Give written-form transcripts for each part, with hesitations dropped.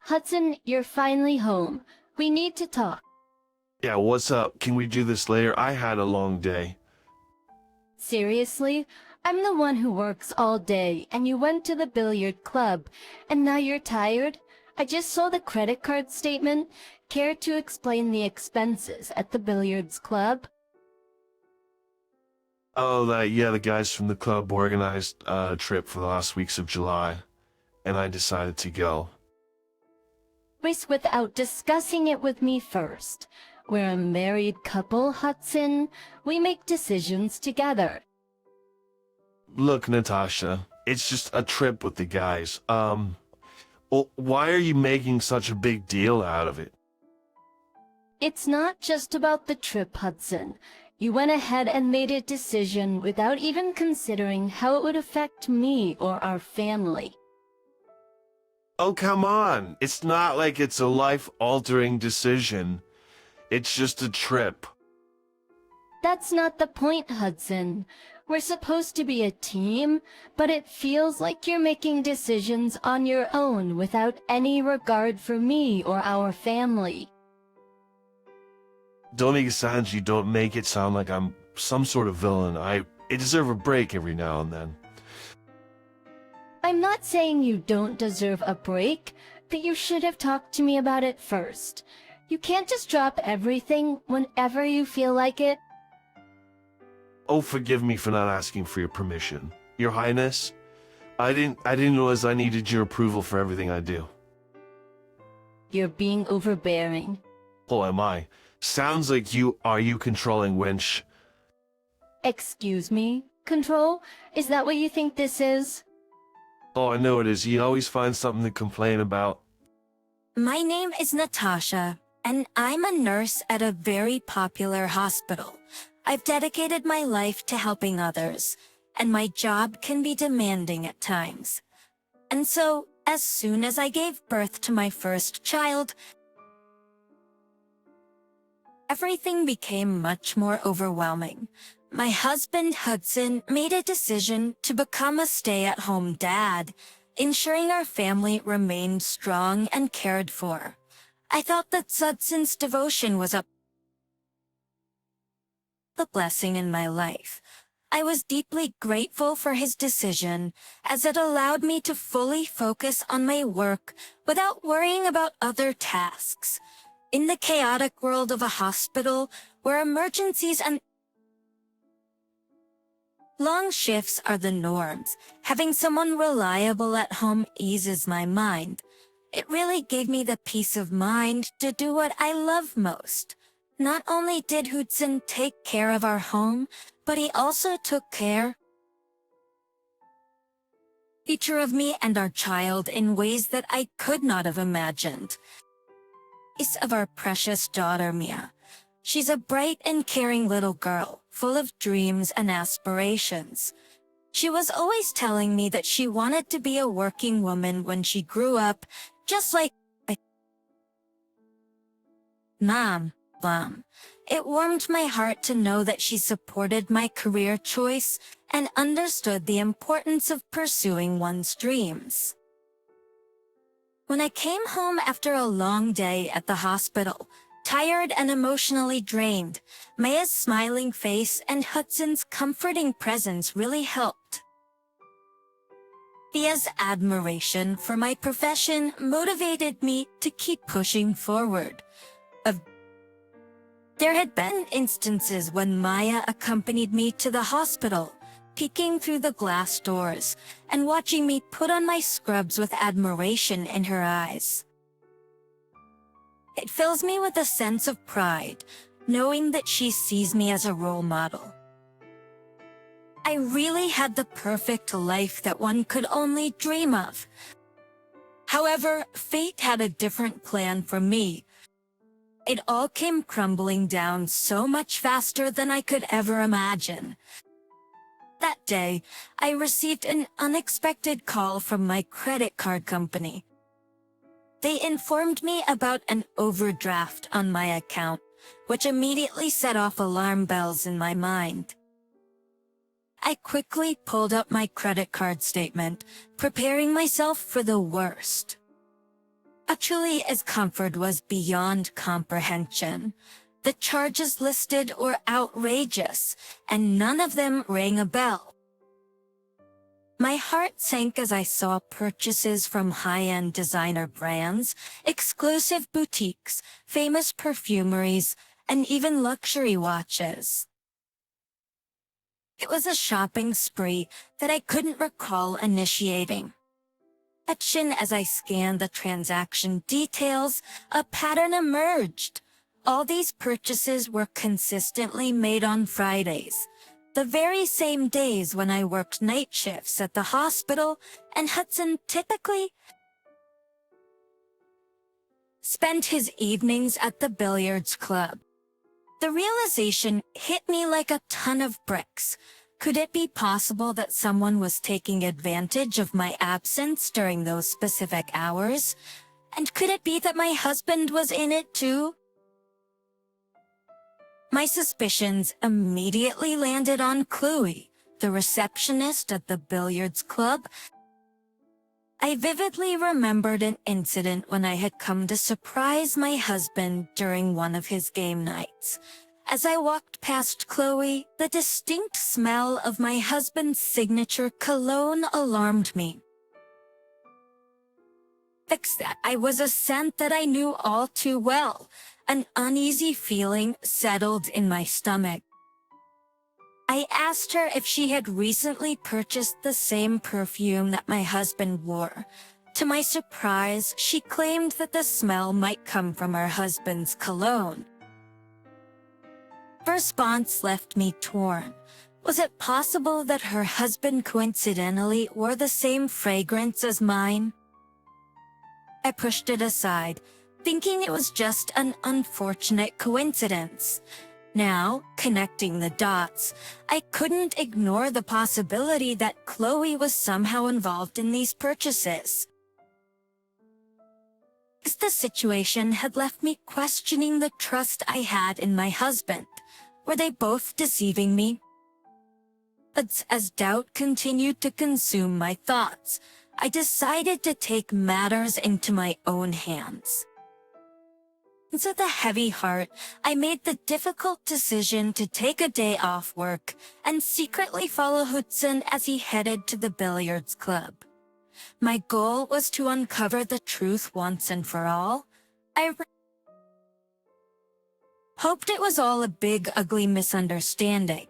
Hudson, you're finally home. We need to talk. Yeah, what's up? Can we do this later? I had a long day. Seriously? I'm the one who works all day, and you went to the billiard club, and now you're tired? I just saw the credit card statement. Care to explain the expenses at the billiards club? Oh, the guys from the club organized a trip for the last weeks of July, and I decided to go. Without discussing it with me first. We're a married couple, Hudson. We make decisions together. Look, Natasha, it's just a trip with the guys. Well, why are you making such a big deal out of it? It's not just about the trip, Hudson. You went ahead and made a decision without even considering how it would affect me or our family. Oh, come on. It's not like it's a life-altering decision. It's just a trip. That's not the point, Hudson. We're supposed to be a team, but it feels like you're making decisions on your own without any regard for me or our family. Sanji, don't make it sound like I'm some sort of villain. I deserve a break every now and then. I'm not saying you don't deserve a break, but you should have talked to me about it first. You can't just drop everything whenever you feel like it. Oh, forgive me for not asking for your permission. Your Highness, I didn't realize I needed your approval for everything I do. You're being overbearing. Oh, am I? Sounds like are you controlling, wench? Excuse me? Control? Is that what you think this is? Oh, I know it is. You always find something to complain about. My name is Natasha, and I'm a nurse at a very popular hospital. I've dedicated my life to helping others, and my job can be demanding at times. And so, as soon as I gave birth to my first child, everything became much more overwhelming. My husband, Hudson, made a decision to become a stay-at-home dad, ensuring our family remained strong and cared for. I thought that Hudson's devotion was a blessing in my life. I was deeply grateful for his decision, as it allowed me to fully focus on my work without worrying about other tasks. In the chaotic world of a hospital, where emergencies and long shifts are the norms, having someone reliable at home eases my mind. It really gave me the peace of mind to do what I love most. Not only did Hudson take care of our home, but he also took care of me and our child in ways that I could not have imagined. Is of our precious daughter, Mia. She's a bright and caring little girl, full of dreams and aspirations. She was always telling me that she wanted to be a working woman when she grew up, just like Mom. It warmed my heart to know that she supported my career choice and understood the importance of pursuing one's dreams. When I came home after a long day at the hospital, tired and emotionally drained, Maya's smiling face and Hudson's comforting presence really helped. Mia's admiration for my profession motivated me to keep pushing forward. There had been instances when Maya accompanied me to the hospital, peeking through the glass doors and watching me put on my scrubs with admiration in her eyes. It fills me with a sense of pride, knowing that she sees me as a role model. I really had the perfect life that one could only dream of. However, fate had a different plan for me. It all came crumbling down so much faster than I could ever imagine. That day, I received an unexpected call from my credit card company. They informed me about an overdraft on my account, which immediately set off alarm bells in my mind. I quickly pulled up my credit card statement, preparing myself for the worst. Achilles' comfort was beyond comprehension. The charges listed were outrageous, and none of them rang a bell. My heart sank as I saw purchases from high-end designer brands, exclusive boutiques, famous perfumeries, and even luxury watches. It was a shopping spree that I couldn't recall initiating. As I scanned the transaction details, a pattern emerged. All these purchases were consistently made on Fridays, the very same days when I worked night shifts at the hospital, and Hudson typically spent his evenings at the billiards club. The realization hit me like a ton of bricks. Could it be possible that someone was taking advantage of my absence during those specific hours? And could it be that my husband was in it too? My suspicions immediately landed on Chloe, the receptionist at the billiards club. I vividly remembered an incident when I had come to surprise my husband during one of his game nights. As I walked past Chloe, the distinct smell of my husband's signature cologne alarmed me. It was a scent that I knew all too well. An uneasy feeling settled in my stomach. I asked her if she had recently purchased the same perfume that my husband wore. To my surprise, she claimed that the smell might come from her husband's cologne. Her response left me torn. Was it possible that her husband coincidentally wore the same fragrance as mine? I pushed it aside, thinking it was just an unfortunate coincidence. Now, connecting the dots, I couldn't ignore the possibility that Chloe was somehow involved in these purchases. The situation had left me questioning the trust I had in my husband. Were they both deceiving me? As doubt continued to consume my thoughts, I decided to take matters into my own hands. With a heavy heart, I made the difficult decision to take a day off work and secretly follow Hudson as he headed to the billiards club. My goal was to uncover the truth once and for all. I hoped it was all a big, ugly misunderstanding.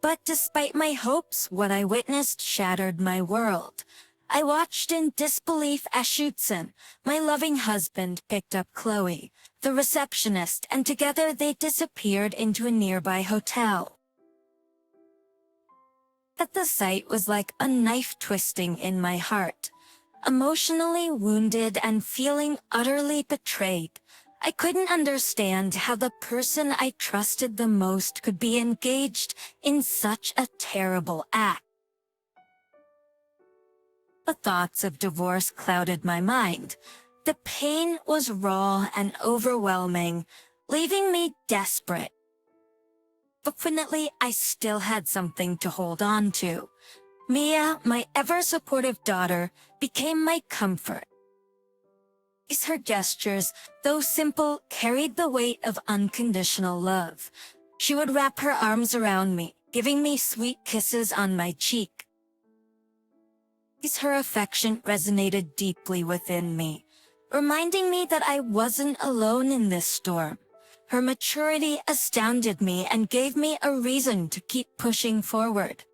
But despite my hopes, what I witnessed shattered my world. I watched in disbelief as Hudson, my loving husband, picked up Chloe, the receptionist, and together they disappeared into a nearby hotel. The sight was like a knife twisting in my heart. Emotionally wounded and feeling utterly betrayed, I couldn't understand how the person I trusted the most could be engaged in such a terrible act. The thoughts of divorce clouded my mind. The pain was raw and overwhelming, leaving me desperate. Fortunately, I still had something to hold on to. Mia, my ever-supportive daughter, became my comfort. Her gestures, though simple, carried the weight of unconditional love. She would wrap her arms around me, giving me sweet kisses on my cheek. Her affection resonated deeply within me, reminding me that I wasn't alone in this storm. Her maturity astounded me and gave me a reason to keep pushing forward.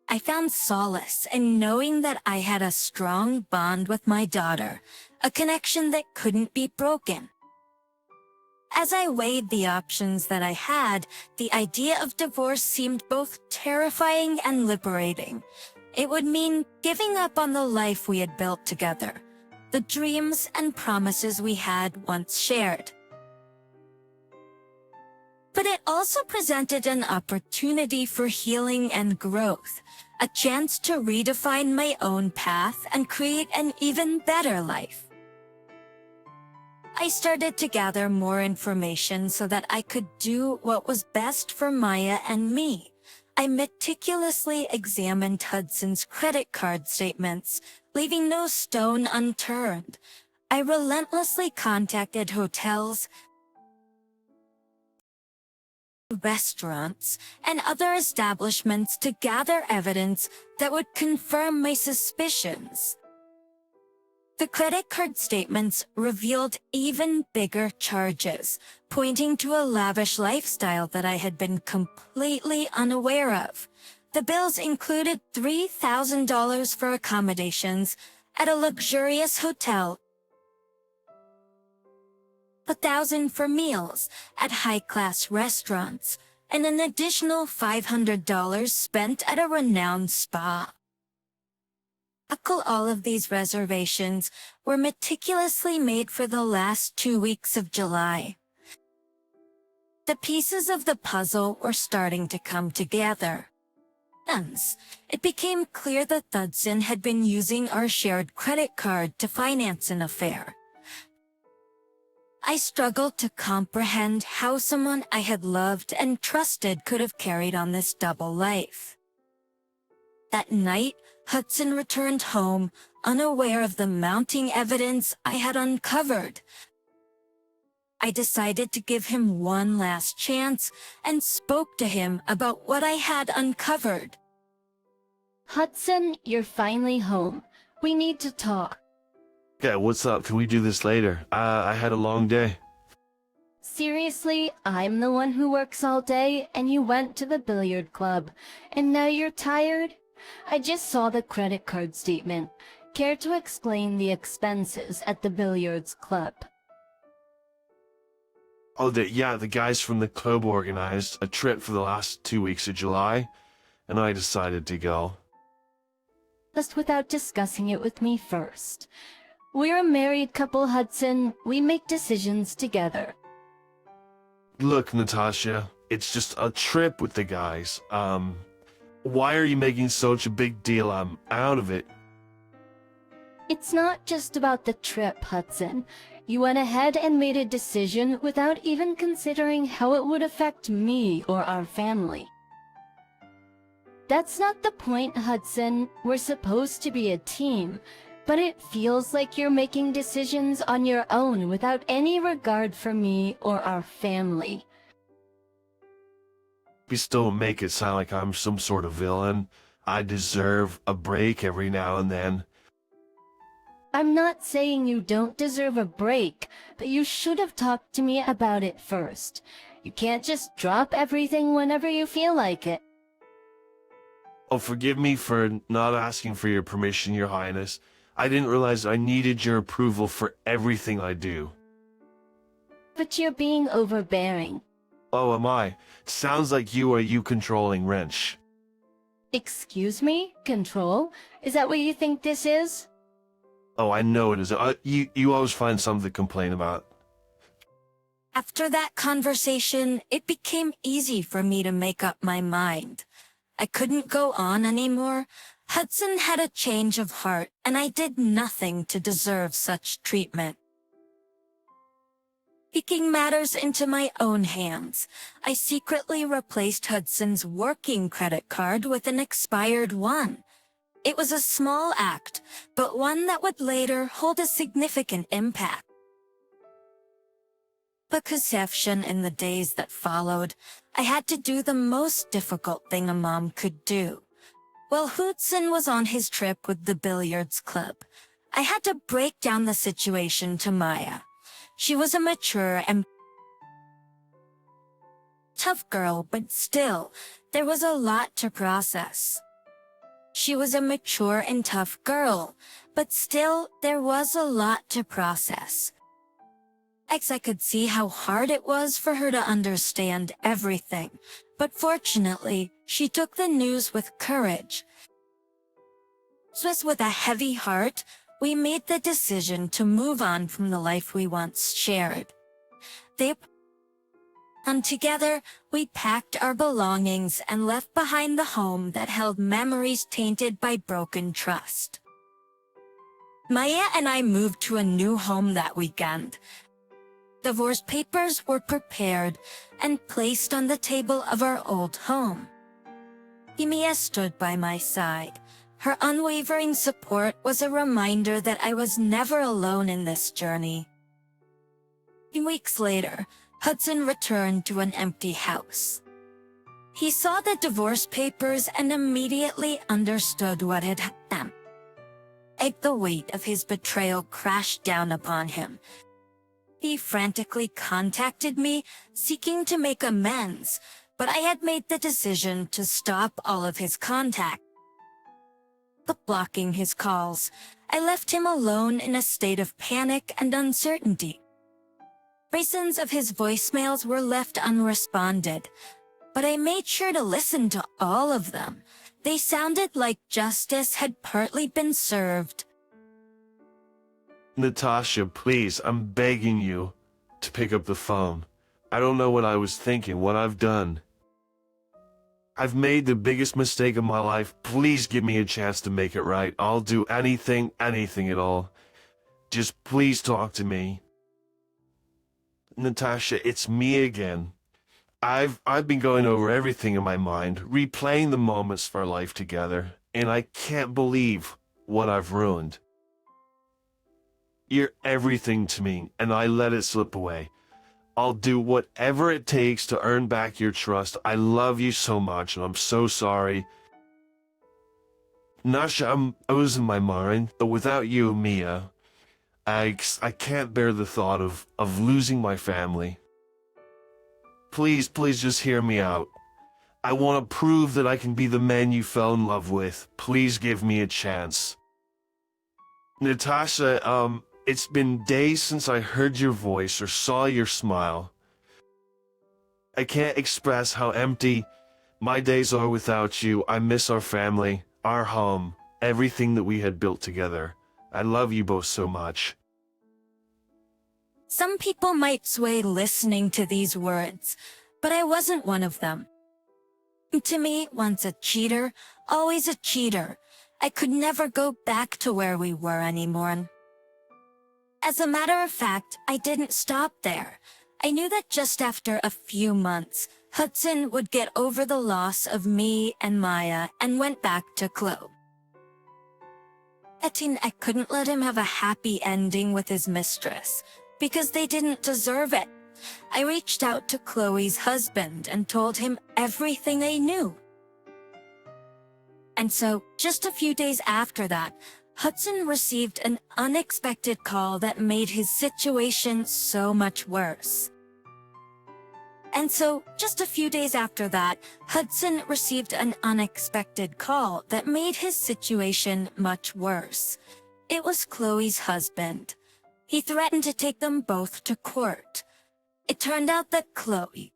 I found solace in knowing that I had a strong bond with my daughter, a connection that couldn't be broken. As I weighed the options that I had, the idea of divorce seemed both terrifying and liberating. It would mean giving up on the life we had built together, the dreams and promises we had once shared. But it also presented an opportunity for healing and growth, a chance to redefine my own path and create an even better life. I started to gather more information so that I could do what was best for Maya and me. I meticulously examined Hudson's credit card statements, leaving no stone unturned. I relentlessly contacted hotels, restaurants, and other establishments to gather evidence that would confirm my suspicions. The credit card statements revealed even bigger charges, pointing to a lavish lifestyle that I had been completely unaware of. The bills included $3,000 for accommodations at a luxurious hotel, $1,000 for meals at high-class restaurants, and an additional $500 spent at a renowned spa. All of these reservations were meticulously made for the last 2 weeks of July. The pieces of the puzzle were starting to come together. Hence, it became clear that Hudson had been using our shared credit card to finance an affair. I struggled to comprehend how someone I had loved and trusted could have carried on this double life. That night, Hudson returned home, unaware of the mounting evidence I had uncovered. I decided to give him one last chance and spoke to him about what I had uncovered. Hudson, you're finally home. We need to talk. Yeah, what's up? Can we do this later? I had a long day. Seriously, I'm the one who works all day, and you went to the billiard club, and now you're tired? I just saw the credit card statement. Care to explain the expenses at the billiards club? Oh, the guys from the club organized a trip for the last 2 weeks of July, and I decided to go. Just without discussing it with me first. We're a married couple, Hudson. We make decisions together. Look, Natasha, it's just a trip with the guys. Why are you making such a big deal? I'm out of it. It's not just about the trip, Hudson. You went ahead and made a decision without even considering how it would affect me or our family. That's not the point, Hudson. We're supposed to be a team, but it feels like you're making decisions on your own without any regard for me or our family. You still make it sound like I'm some sort of villain. I deserve a break every now and then. I'm not saying you don't deserve a break, but you should have talked to me about it first. You can't just drop everything whenever you feel like it. Oh, forgive me for not asking for your permission, Your Highness. I didn't realize I needed your approval for everything I do. But you're being overbearing. Oh, am I? Sounds like you controlling Wrench. Excuse me? Control? Is that what you think this is? Oh, I know it is. You always find something to complain about. After that conversation, it became easy for me to make up my mind. I couldn't go on anymore. Hudson had a change of heart, and I did nothing to deserve such treatment. Taking matters into my own hands, I secretly replaced Hudson's working credit card with an expired one. It was a small act, but one that would later hold a significant impact. The conception in the days that followed, I had to do the most difficult thing a mom could do. While Hudson was on his trip with the billiards club, I had to break down the situation to Maya. She was a mature and tough girl, but still, there was a lot to process. She was a mature and tough girl, but still, there was a lot to process. I could see how hard it was for her to understand everything, but fortunately, she took the news with courage. With a heavy heart, we made the decision to move on from the life we once shared. And together, we packed our belongings and left behind the home that held memories tainted by broken trust. Maya and I moved to a new home that weekend. Divorce papers were prepared and placed on the table of our old home. Mia stood by my side. Her unwavering support was a reminder that I was never alone in this journey. Weeks later, Hudson returned to an empty house. He saw the divorce papers and immediately understood what had happened. The weight of his betrayal crashed down upon him. He frantically contacted me, seeking to make amends, but I had made the decision to stop all of his contact. Blocking his calls, I left him alone in a state of panic and uncertainty. Reasons of his voicemails were left unresponded, but I made sure to listen to all of them. They sounded like justice had partly been served. Natasha, please, I'm begging you to pick up the phone. I don't know what I was thinking, what I've done. I've made the biggest mistake of my life. Please give me a chance to make it right. I'll do anything at all. Just please talk to me. Natasha, it's me again. I've been going over everything in my mind, replaying the moments of our life together, and I can't believe what I've ruined. You're everything to me, and I let it slip away. I'll do whatever it takes to earn back your trust. I love you so much, and I'm so sorry. Nasha, I was in my mind, but without you, Mia, I can't bear the thought of losing my family. Please just hear me out. I want to prove that I can be the man you fell in love with. Please give me a chance. Natasha, it's been days since I heard your voice or saw your smile. I can't express how empty my days are without you. I miss our family, our home, everything that we had built together. I love you both so much. Some people might sway listening to these words, but I wasn't one of them. To me, once a cheater, always a cheater. I could never go back to where we were anymore. As a matter of fact, I didn't stop there. I knew that just after a few months, Hudson would get over the loss of me and Maya and went back to Chloe. I couldn't let him have a happy ending with his mistress, because they didn't deserve it. I reached out to Chloe's husband and told him everything I knew. And so, just a few days after that, Hudson received an unexpected call that made his situation so much worse. And so, just a few days after that, Hudson received an unexpected call that made his situation much worse. It was Chloe's husband. He threatened to take them both to court. It turned out that Chloe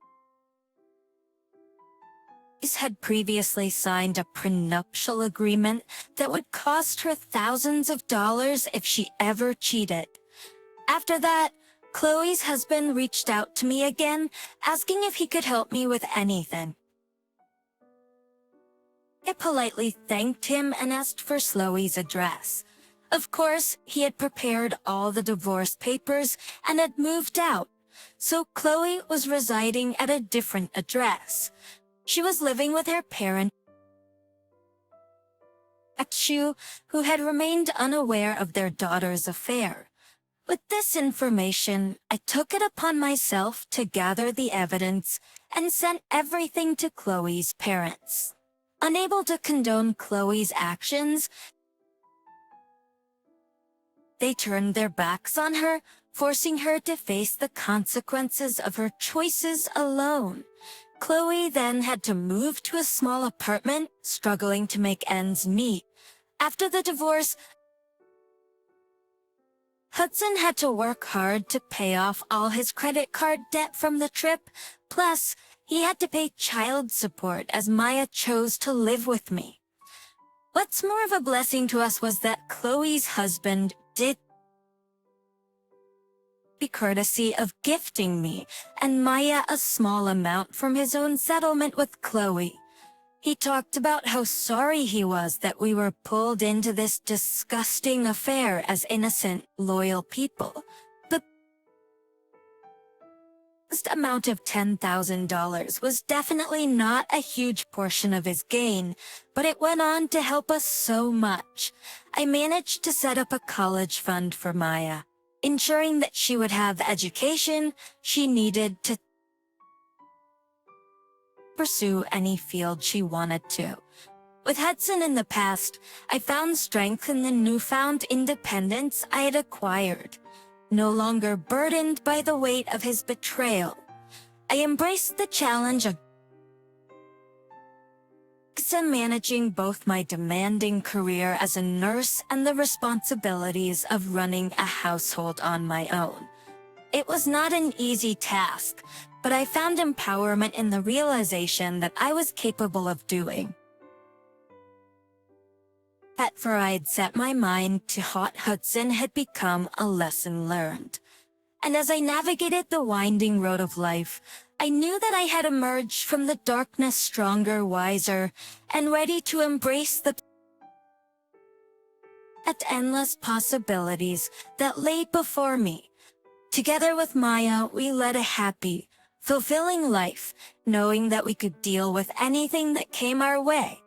had previously signed a prenuptial agreement that would cost her thousands of dollars if she ever cheated. After that, Chloe's husband reached out to me again, asking if he could help me with anything. I politely thanked him and asked for Chloe's address. Of course, he had prepared all the divorce papers and had moved out, so Chloe was residing at a different address. She was living with her parent, Chu, who had remained unaware of their daughter's affair. With this information, I took it upon myself to gather the evidence and sent everything to Chloe's parents. Unable to condone Chloe's actions, they turned their backs on her, forcing her to face the consequences of her choices alone. Chloe then had to move to a small apartment, struggling to make ends meet. After the divorce, Hudson had to work hard to pay off all his credit card debt from the trip. Plus, he had to pay child support as Maya chose to live with me. What's more of a blessing to us was that Chloe's husband did the courtesy of gifting me and Maya a small amount from his own settlement with Chloe. He talked about how sorry he was that we were pulled into this disgusting affair as innocent, loyal people. But modest amount of $10,000 was definitely not a huge portion of his gain, but it went on to help us so much. I managed to set up a college fund for Maya, ensuring that she would have the education she needed to pursue any field she wanted to. With Hudson in the past, I found strength in the newfound independence I had acquired. No longer burdened by the weight of his betrayal, I embraced the challenge of managing both my demanding career as a nurse and the responsibilities of running a household on my own. It was not an easy task, but I found empowerment in the realization that I was capable of doing whatever I'd set my mind to. Hot Hudson had become a lesson learned. And as I navigated the winding road of life, I knew that I had emerged from the darkness stronger, wiser, and ready to embrace the endless possibilities that lay before me. Together with Maya, we led a happy, fulfilling life, knowing that we could deal with anything that came our way.